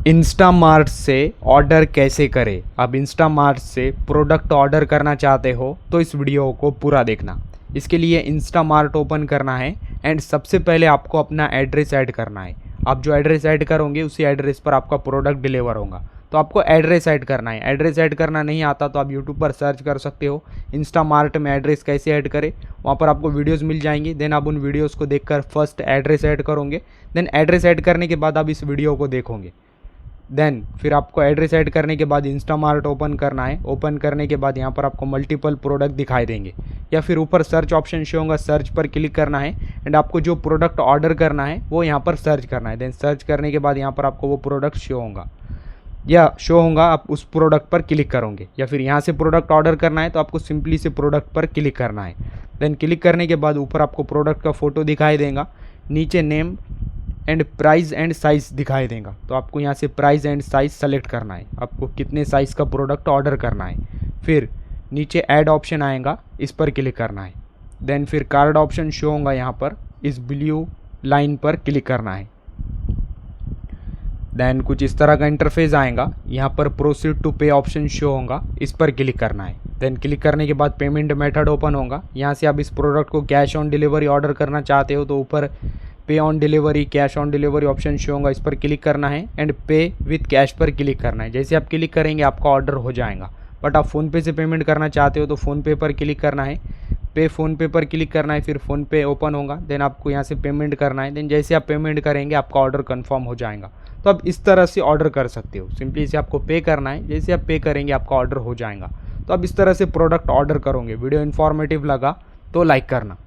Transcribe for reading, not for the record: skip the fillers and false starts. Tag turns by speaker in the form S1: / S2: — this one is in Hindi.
S1: इंस्टामार्ट से ऑर्डर कैसे करें। अब इंस्टामार्ट से प्रोडक्ट ऑर्डर करना चाहते हो तो इस वीडियो को पूरा देखना। इसके लिए इंस्टामार्ट ओपन करना है एंड सबसे पहले आपको अपना एड्रेस ऐड करना है। आप जो एड्रेस ऐड करोगे उसी एड्रेस पर आपका प्रोडक्ट डिलीवर होगा, तो आपको एड्रेस ऐड करना है। एड्रेस ऐड करना नहीं आता तो आप यूट्यूब पर सर्च कर सकते हो इंस्टामार्ट में एड्रेस कैसे ऐड करें। वहाँ पर आपको वीडियोस मिल जाएंगी। देन आप उन वीडियोस को देखकर फर्स्ट एड्रेस ऐड करोगे। देन एड्रेस ऐड करने के बाद आप इस वीडियो को देखोगे। देन फिर आपको एड्रेस ऐड करने के बाद इंस्टामार्ट ओपन करना है। ओपन करने के बाद यहाँ पर आपको मल्टीपल प्रोडक्ट दिखाई देंगे या फिर ऊपर सर्च ऑप्शन शो होगा, सर्च पर क्लिक करना है एंड आपको जो प्रोडक्ट ऑर्डर करना है वो यहाँ पर सर्च करना है। देन सर्च करने के बाद यहाँ पर आपको वो प्रोडक्ट शो होगा आप उस प्रोडक्ट पर क्लिक करोगे। या फिर यहाँ से प्रोडक्ट ऑर्डर करना है तो आपको सिंपली से प्रोडक्ट पर क्लिक करना है। देन क्लिक करने के बाद ऊपर आपको प्रोडक्ट का फ़ोटो दिखाई देगा, नीचे name and price and size दिखाई देगा। तो आपको यहाँ से प्राइस एंड साइज़ सेलेक्ट करना है, आपको कितने साइज़ का प्रोडक्ट ऑर्डर करना है। फिर नीचे ऐड ऑप्शन आएगा, इस पर क्लिक करना है। देन फिर कार्ड ऑप्शन शो होगा, यहाँ पर इस ब्लू लाइन पर क्लिक करना है। देन कुछ इस तरह का इंटरफेस आएगा, यहाँ पर प्रोसीड टू पे ऑप्शन शो होगा, इस पर क्लिक करना है। देन क्लिक करने के बाद पेमेंट मेथड ओपन होगा। यहाँ से आप इस प्रोडक्ट को कैश ऑन डिलीवरी ऑर्डर करना चाहते हो तो ऊपर पे on delivery, cash on delivery option show होगा, इस पर क्लिक करना है एंड पे विथ कैश पर क्लिक करना है। जैसे आप क्लिक करेंगे आपका ऑर्डर हो जाएगा। बट आप फ़ोनपे से पेमेंट करना चाहते हो तो फ़ोनपे पर क्लिक करना है, पे फ़ोनपे पर क्लिक करना है, फिर फ़ोनपे ओपन होगा। देन आपको यहाँ से पेमेंट करना है। देन जैसे आप पेमेंट करेंगे आपका ऑर्डर कन्फर्म हो जाएगा। तो आप इस तरह से ऑर्डर कर सकते हो। सिंपली से आपको पे करना है, जैसे आप पे करेंगे आपका ऑर्डर हो जाएगा। तो आप इस तरह से प्रोडक्ट ऑर्डर करोगे। वीडियो इन्फॉर्मेटिव लगा तो लाइक करना।